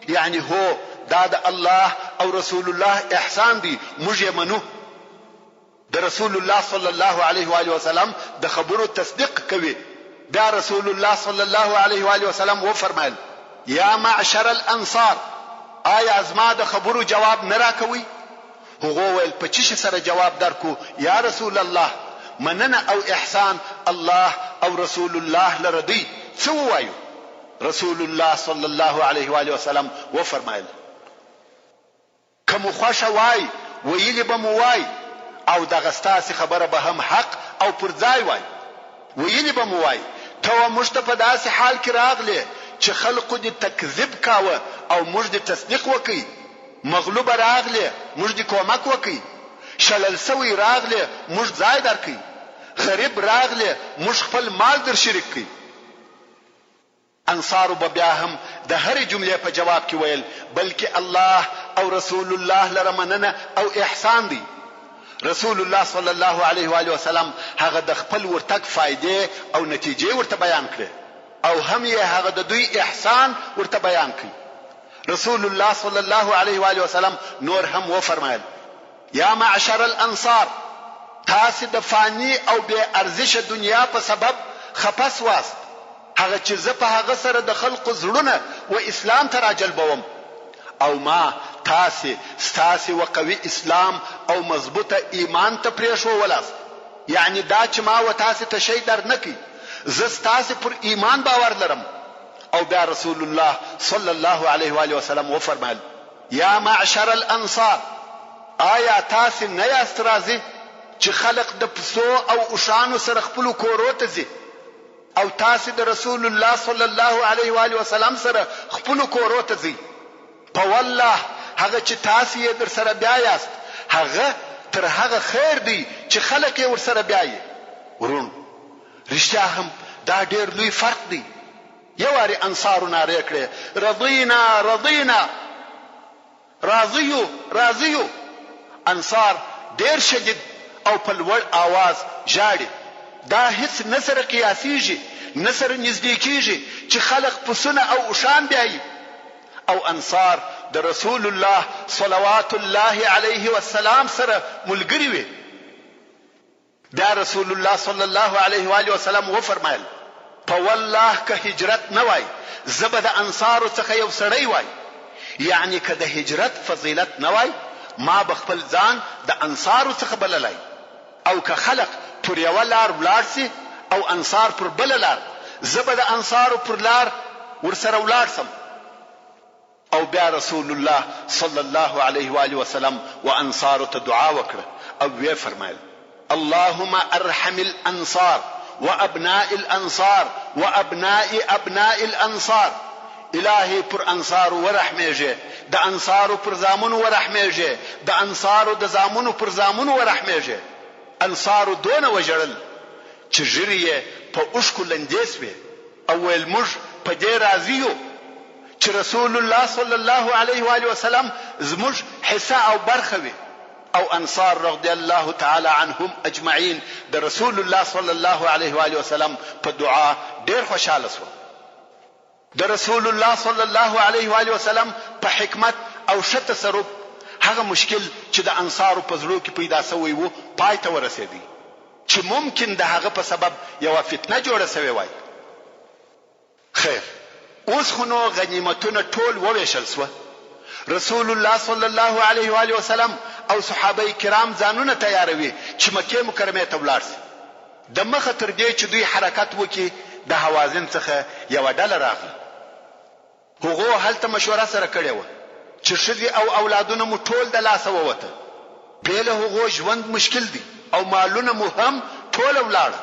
یعنی هو دا د الله او رسول الله احسان دی، موږ یې منو. د رسول الله صلی الله علیه و آله وسلم د خبرو تصدیق کوي. بیا رسول الله صلی الله علیه و آله وسلم و فرمایل یا معشر الانصار، آیا زما د خبرو جواب نه راکوي؟ هغه ویل په چی سره جواب درکو یا رسول الله؟ مننه او احسان الله او رسول الله لردی. څه وایو؟ رسول الله صلی الله علیه و آله وسلم و فرمایل کوم خوښه وای ویلی به مو وای او دغه ستاسو خبره به هم حق او پر ځای وای. ویلی به مو وای ته موږ ته په داسې حال کې راغلی چې خلقو دې تکذیب کاوه او موږ دې تصدیق وکړي. مغلوب راغلی موږ دې کومک وکړي. شلل سوی راغلی موږ ځای درکړي. غریب راغلی موږ خپل مال در شریک کړي. انصارو بیا هم د هرې جملې په جواب کې ویل بلکې الله او رسول الله لره مننه او احسان دی. رسول الله صلی الله علیه و آله وسلم هغه د خپل ورتګ فائدې او نتیجې ورته بیان کړې او هم یې هغه د دوی احسان ورته بیان کړ. رسول الله صلی الله علیه و آله وسلم نور هم و فرمایل یا معشر الانصار، تاسو د فانی او بے ارزش دنیا په سبب خپس واست. هغه چې زه په هغه سره د خلق زړونه و اسلام ته راجلبوم او ما ستاسو وقوي اسلام او مضبوطه ایمان ته پریښو ولاست. یعنی دا چې ما و تاسو ته شی در نکي، زه ستاسو پر ایمان باور لرم. او بیا رسول الله صلی الله علیه و آله وسلم و فرمایل یا معشر الانصار، آیا تاسو نه یاست راضی چې خلق د پسو او اوشانو سره خپل کورو ته ځي او تاسو د رسول الله صلی الله علیه و آله وسلم سره خپل کورو ته ځي؟ په والله هغه چې تاسو یې در سره بیا یاست هغه تر هغه خیر دی چې خلک یې ور سره بیا یې. ورونو رښتیا هم دا ډېر لوی فرق دی. یو واری انصارو ناره کړې رضینا رضینا، راضیو. انصار ډېر شدید او په لوړ आवाज ژاړي. دا هیڅ نه سره قیاسیږي، نه سره نږدې کیږي چې خلق پسونه او اوشان بیایي. او انصار د رسول الله صلوات الله علیه والسلام سره ملګری وي. دا رسول الله صلی الله علیه و آله وسلم و فرمایل په والله که هجرت نه وای زبه د انصارو څخه یو سړی وای. یعنی که د هجرت فضیلت نه وای ما بخپل ځان د انصارو څخه بللای. او که خلق پر یو لار ولاړ سي او انصار پر بل لار، زبه د انصارو پر لار ورسره ولاړ سم. او بیا رسول الله صلی الله علیه و آله وسلم و انصار ته دعا وکړه او وی فرمایل اللهم ارحم الانصار وابناء الانصار وابناء ابناء الانصار. الهی پر انصار ورحمیږي، د انصار پر زامن ورحمیږي، د انصار د زامن پر زامن ورحمیږي. انصار دون وجړل چې جریه په اوشکو لندیس وي او ویل موږ په دې راضی یو چې رسول الله صلی الله علیه و آله وسلم زموږ حصہ او برخه وي. او انصار رضی الله تعالی عنهم اجمعین د رسول الله صلی الله علیه و آله وسلم په دعا ډیر خوشاله شو. د رسول الله صلی الله علیه و آله وسلم په حکمت او ښه تصرف هغه مشکل چې د انصارو په زړه کې پیدا شوی وو پای ته ورسېدی چې ممکن د هغه په سبب یو فتنه جوړه شوی وای. خیر اوس خو نو غنیمتونه ټول وویشل شو. رسول الله صلی الله علیه و آله وسلم او صحابه کرام ځانونه تیاروي چې مکه مکرمه ته ولاړ شي. د مخه تر دې چې دوی حرکت وکړي د حوازن څخه یو ډله راغله. هغه هلته مشوره سره کړې و چې ښځې او اولادونه مو ټول د لاسه ووته. بیله هغه ژوند مشکل دی او مالونه مو هم ټول ولاړه.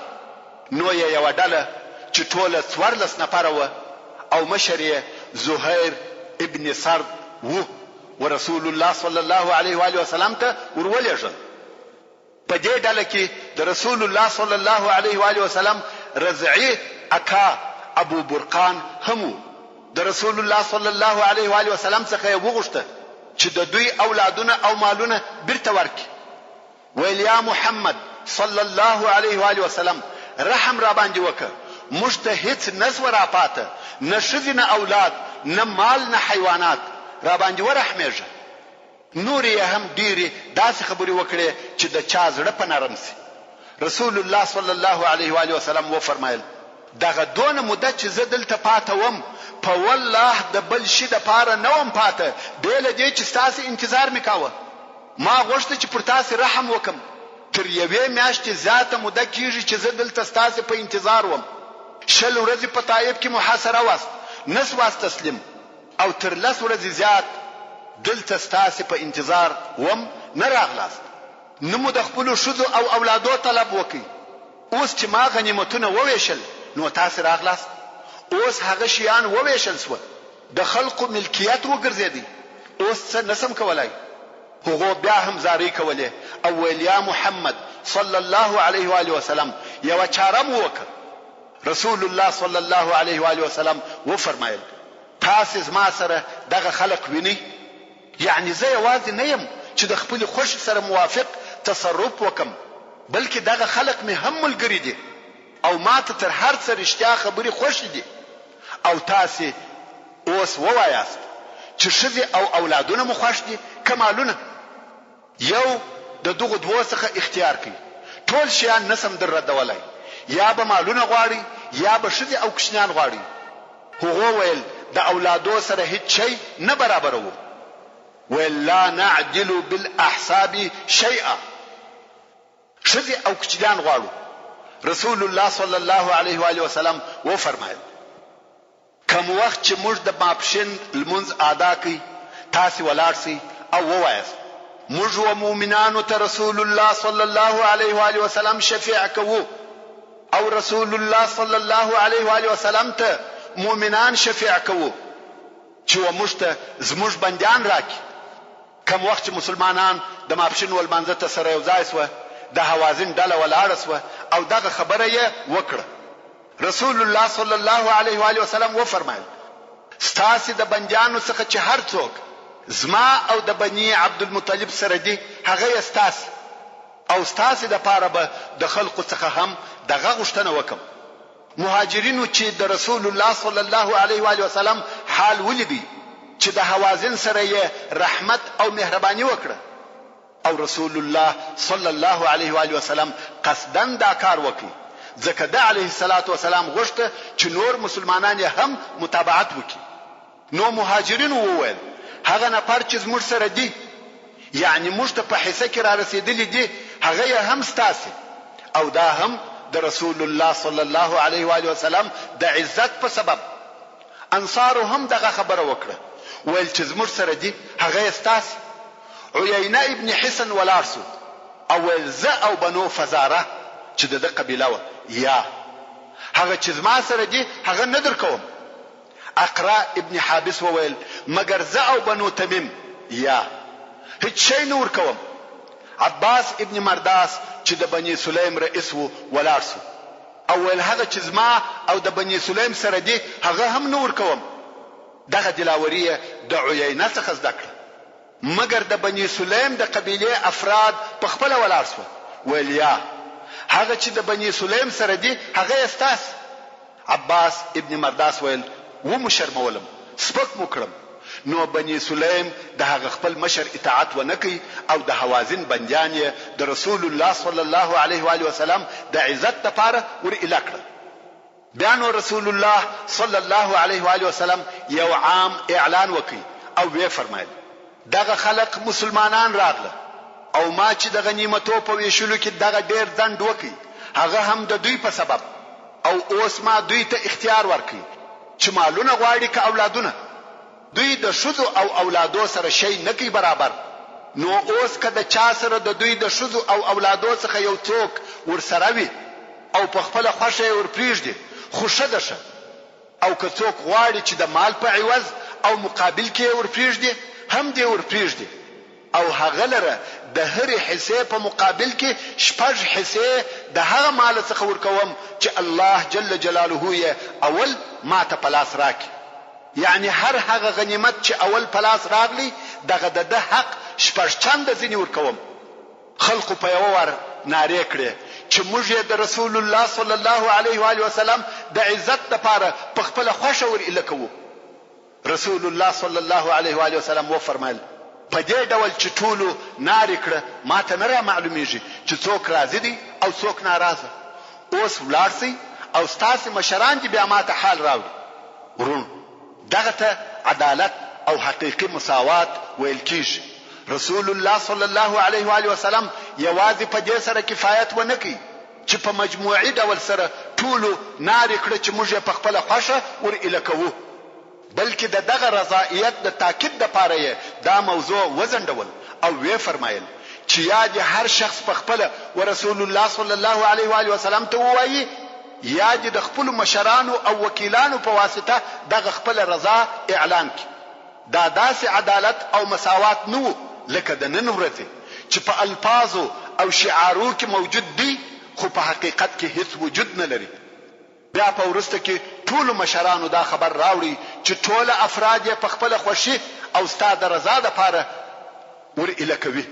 نو یو ډله چې ټول 14 نفره و او مشر یې زهیر ابن سرد و ورسول الله صلی الله علیه و آله وسلم ته ورولېږل. په دې ډله کې د رسول الله صلی الله علیه و آله وسلم رضعی اکا ابو برقان هم د رسول الله صلی الله علیه و آله وسلم څخه وغوښته چې د دوی اولادونه او مالونه بیرته ورکړي. ویل یا محمد صلی الله علیه و آله وسلم رحم را باندې وکړه، موږ ته هیڅ نس ورا پاته، نه ښځې نه اولاد نه مال نه حیوانات، را باندې ورحمیږه. نور یې هم ډیرې داسې خبرې وکړې چې د چا زړه په نرم سي. رسول الله صلی الله علیه و آله وسلم و فرمایل دغه دونه مدت چې زه دلته پاته وم په والله د بل شي د پاره نه وم پاته بیله دې چې ستاسې انتظار مې کاوه. ما غوښته چې پر تاسې رحم وکم. تر یوې میاشتې زیاته موده کېږي چې زه دلته ستاسې په انتظار وم. 20 ورځې په طایف کې محاصره واست، نس واست تسلیم او تر 10 ورځې زیات دلته ستاسې په انتظار وم نه راغلاست. نه مو د خپلو ښځو او اولادو طلب وکړي. اوس چې ما غنیمتونه وویشل نو تاسې راغلاست. اوس هغه شیان وویشل سوه، د خلقو ملکیت وګرځېدی، اوس څه نسم کولای. هغو بیا هم زاری کولې او ویل یا محمد صلی الله علیه و آله وسلم یو چاره مو وکړه. رسول الله صلی الله علیه و آله وسلم و فرمایل تاسې زما سره دغه خلق ویني، یعنی زه یوازې نه یم چې د خپل خوښ سره موافق تصرف وکم، بلکې دغه خلق مې هم ملګری دي او ما ته تر هر څه رښتیا خبرې خوښ دي. او تاسې اوس ووایاست چې ښځې او اولادونه مو خوښ دي که مالونه؟ یو د دغو دوو څخه اختیار کوي. ټول شیان نسم در ردولای، یا به مالونه غواړي یا به ښځې او کوچنیان غواړي. هغو ویل د اولادو سره هیڅ شی نه برابروو. ویل لا نعدل بالاحساب شیئا، ښځې او کوچنیان غواړو. رسول الله صلی الله علیه و آله وسلم و فرمایل کوم وخت چې موږ د ماپښین لمونځ ادا کړي تاسې ولاړ سئ او ووایاست موږ و مؤمنانو ته رسول الله صلی الله علیه و آله وسلم شفیع کوو او رسول الله صلی الله علیه و آله وسلم ته مؤمنان شفیع کوو چې و موږ ته زموږ بندیان راکړي. کوم وخت چې مسلمانان د ماپښین ولمانځه ته سره یو ځای سوه د حوازن ډله ولاړه سوه او دغه خبره یې وکړه. رسول الله صلی الله علیه و آله وسلم و فرمایل ستاسې د بندیانو څخه چې هر څوک زما او د بني عبدالمطلب سره دي هغه یې ستاسې او ستاسې دپاره به د خلقو څخه هم دغه غوښتنه وکم. مهاجرینو چې د رسول الله صلی الله علیه و آله وسلم حال ولیدی چې د حوازن سره یې رحمت او مهرباني وکړه او رسول الله صلی الله علیه و آله وسلم قصداً دا کار وکړي ځکه د علیه الصلاة والسلام غوښته چې نور مسلمانان یې هم متابعت وکړي. نو مهاجرینو وویل هغه نفر چې زموږ سره دی یعنی موږ ته په حصه کې را رسېدلی دی هغه یې هم ستاسې او دا هم د رسول الله صلی الله علیه و آله وسلم د عزت په سبب. انصارو هم دغه خبره وکړه. ویل چې زموږ سره دي هغه یې ستاسې. عیینه ابن حصن ولاړ سو او ویل زه او بنو فزاره چې د ده قبیله وه یا هغه چې زما سره دي هغه نه درکوم. اقرا ابن حابس وویل مگر زه او بنو تمیم یا هیڅ شی نه ورکوم. عباس ابن مرداس چې د بني سلیم رئیس وو ولاړ سو او ویل هغه چې زما او د بني سلیم سره دي هغه هم نه ورکوم. دغه دلاوري د عیینه څخه زده کړه مگر د بني سلیم د قبیله افراد په خپل ولاړ سو. ویل یا هغه چې د بني سلیم سره دي هغه یې ستاسې. عباس ابن مرداس ویل و مو شرمولم سپک مو کړم. نو بني سلیم د هغه خپل مشر اطاعت ونه کوي او د حوازن بندیان یې د رسول الله صلی الله علیه و آله وسلم د عزت لپاره ور اله کړ. بیا نو رسول الله صلی الله علیه و آله وسلم یو عام اعلان وکړي او وی فرمایل دغه خلق مسلمانان راغله او ما چې د غنیمتو په ویشلو کې دغه ډیر ځند وکړي هغه هم د دوی په سبب او اوس ما دوی ته اختیار ورکړي چې مالونه غواړي که اولادونه. دوی د شذو او اولادو سره شی نه کوي برابر. نو اوس که د چا سره د دوی د شذو او اولادو څخه یو څوک ورسره وي او په خپل خوښه ور پریږدي خو ښه ده ښه. او که څوک غواړي چې د مال په عوض او مقابل کې ور پریږدي هم دې ور پریږدي او هغه لره د هرې حصې په مقابل کې 6 حصې د هغه مال څخه ورکوم چې الله جل جلاله یې اول ما ته پلاس راکړي. یعنی هر هغه غنیمت چې اول پلاس راغلی دغه د حق 6 چنده ځینې ورکوم. خلقو په یو ور نارې کړې چې موږ یې د رسول الله صلی الله علیه و آله وسلم د عزت لپاره په خپل خوښه ور اله کوو. رسول الله صلی الله علیه و آله وسلم و فرمایل په دې ډول چې ټولو نارې کړه ما ته نه را معلومیږي چې څوک راضي دي او څوک ناراضه. اوس ولاړ سئ او ستاسې مشران دي بیا ما ته حال راوړي. ورونو دغه ته عدالت او حقیقي مساوات ویل کیږي. رسول الله صلی الله علیه و آله وسلم یوازې په دې سره کفایت ونه کوي چې په مجموعي ډول سره ټولو نارې کړه چې موږ په خپل خوښه ور اله کوو بلکې دغه رضایت د تاکید لپاره یې دا موضوع وزندول او وی فرمایل چې یاد هر شخص په خپل ورسول الله صلی الله علیه و آله وسلم ته وایي یاد د خپل مشرانو او وکیلانو په واسطه دغه خپل رضا اعلان کړي. دا داسې عدالت او مساوات نو لکه د نن ورځې چې په الفاظو او شعارو کې موجود دي خو په حقیقت کې هیڅ وجود نه لري. بیا په ورسته کې ټول مشرانو دا خبر راوړي چې ټول افراد یې په خپل خوښي او ستاد رضا لپاره ور اله کوي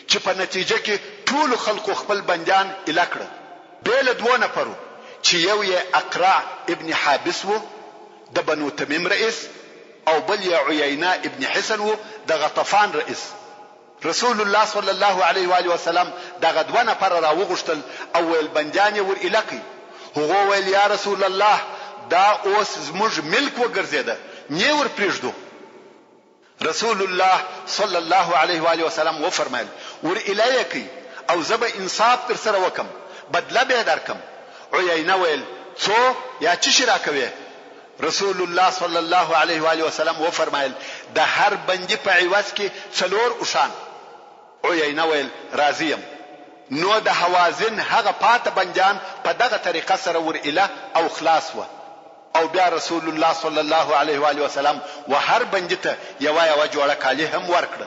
چې په نتیجه کې ټول خلکو خپل بندیان اله کړ. بیل دوه نفرو چې یو یې اقرا ابن حابس وو د بنو تمیم رئیس او بل یې عیینه ابن حصن وو د غطفان رئیس. رسول الله صلی الله علیه و آله وسلم دغه دوه نفر راوغشتل او ول بندیان ور اله کوي. هغه ویل یا رسول الله دا اوس زموږ ملک وګرځیده نه ور پریږدو. رسول الله صلی الله علیه و آله وسلم و فرمایل ور اله کوي او زب انصاف تر سره وکم بدله به درکم. عیینه ویل څو یا چی شرا کوي؟ رسول الله صلی الله علیه و آله وسلم و فرمایل د هر بندي په عوض کې 4 اوشان. عیینه ویل راضیم. نو د حوازن هغه پاته بندیان په دغه طریقه سره ور اله او خلاص و او بیا رسول الله صلی الله علیه و آله وسلم و هر بندي ته یو جوړه کالی هم ورکړه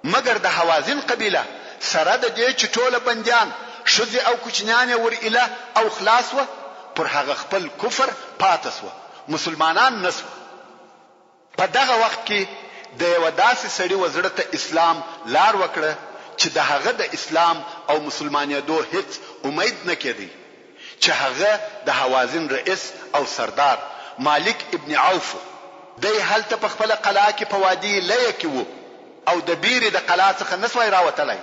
مگر د حوازن قبیله سره د دې چې ټول بندیان شذ او کوچنیان ور اله او خلاص و پر هغه خپل کفر پاتس و مسلمانان نسو. په دغه وخت کې د یو داسې سړي وزړه ته اسلام لار وکړه چې د هغه د اسلام او مسلمانیدو هیڅ امید نه کېدی چې هغه د حوازن رئیس او سردار مالک ابن عوف دی هلته په خپل قلعه کې په وادي لیه کې وو او د بیرې د قلعه څخه نسوای راوتلای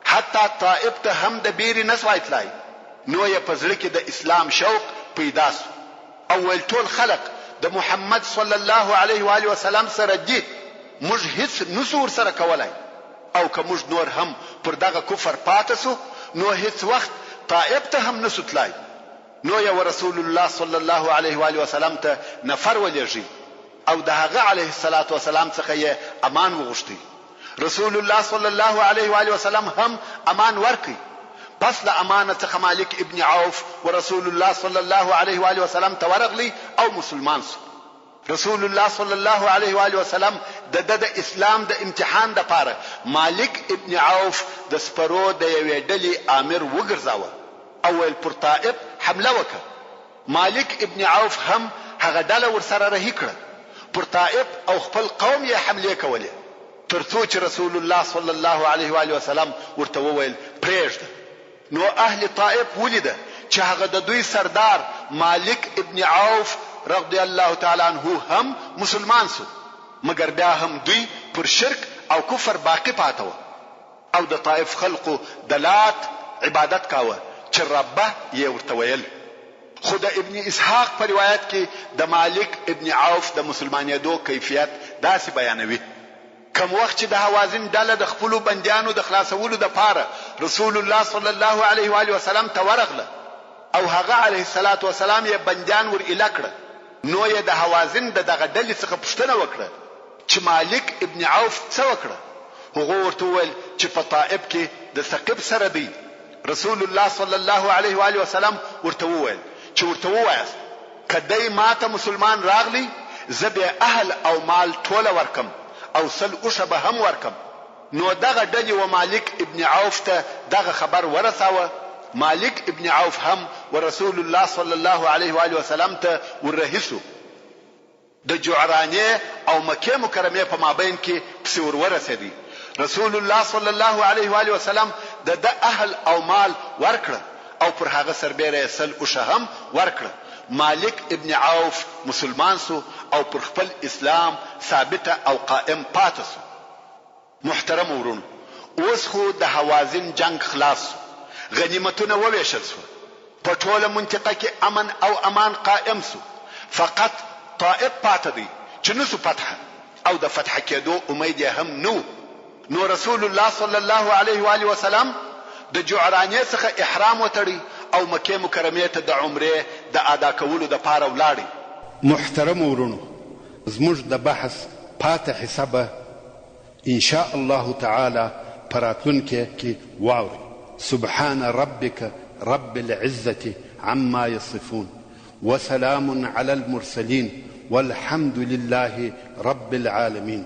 حتی طائف ته هم د بیرې نسوای تلای. نو یې په زړه کې د اسلام شوق پیدا سو او ول ټول خلق د محمد صلی الله علیه و آله وسلم سره دي موږ هیڅ نسور سره کولای او که موږ نور هم پر دغه کفر پاتسو نو هیڅ وخت طائف ته هم نسو تلای. نو یو رسول الله صلی الله علیه و آله وسلم ته نفر ولېږي او د هغه علیه الصلاة والسلام څخه یې امان وغوښتی. رسول الله صلی الله علیه و آله وسلم هم امان ورکړي. پس له امان څخه مالک ابن عوف و رسول الله صلی الله علیه و آله وسلم ته ورغلی او مسلمان شو. رسول الله صلی الله علیه و آله وسلم د اسلام د امتحان د پاره مالک ابن عوف د سپرو د یوې ډلې امیر وګرځاوه او ول پر طائف حمله وکړه. مالک ابن عوف هم هغه ډله ورسره رهي کړه. پر طائف او خپل قوم یې حمله کولې ترڅو چې رسول الله صلی الله علیه و آله وسلم ورته وویل پرېږده. نو اهل طائف ولیده چې هغه د دوی سردار مالک ابن عوف رضی الله تعالی عنہ هم مسلمان شو، مګر بیا هم دوی پر شرک او کفر باقی پاتې و او د طائف خلقو د لات عبادت کاوه چې ربه یې ورته ویل. خو د ابن اسحاق په روایت کې د مالک ابن عوف د مسلمانېدو کیفیت داسې بیانوي. کم وخت چې د حوازن ډله د خپلو بندیانو د خلاصولو د پاره رسول الله صلی الله علیه و آله وسلم ته ورغله او هغه علیه الصلاة والسلام یې بندیان ور اله کړه، نو یې د حوازن دغه ډلې څخه پوښتنه وکړه چې مالک ابن عوف څه وکړه. هغه ورته وویل چې په طائف کې د ثقيف سره دی. رسول الله صلی الله علیه و آله وسلم ورته وویل چې ورته ووایاست کدی ماته مسلمان راغلی زه به اهل او مال ټوله ورکم او سل اوشه به هم ورکم. نو دغه ډلې و مالک ابن عوف ته دغه خبر ورساوه. مالک ابن عوف هم ورسول الله صلی الله علیه و آله وسلم ته ورهیسو. د جعرانه او مکه مکرمه په مابین کې پسې ورسېدی. رسول الله صلی الله علیه و آله وسلم د اهل او مال ورکړه او پر هغه سربېره سل اوشه هم ورکړه. مالک ابن عوف مسلمان سو او پر خپل اسلام ثابت او قائم پاتې سو. محترم ورونو، اوس خو د حوازن جنگ خلاص سو، غنیمتونه وویشل سو، په ټوله منطقه کې امن او امان قائم سو. فقط طائف پاتې دی چې نسو فتح او د فتح کېدو امید هم نو. نو رسول الله صلی الله علیه و آله وسلم د جعرانه څخه احرام وتړي او مکه مکرمه ته د عمره د ادا کولو د پاره ولاړی. محترم ورونو، زموږ د بحث پاتې حسابه ان شاء الله تعالی پراتونکو کې واوري. سبحان ربك رب العزة عما يصفون وسلام على المرسلين والحمد لله رب العالمين.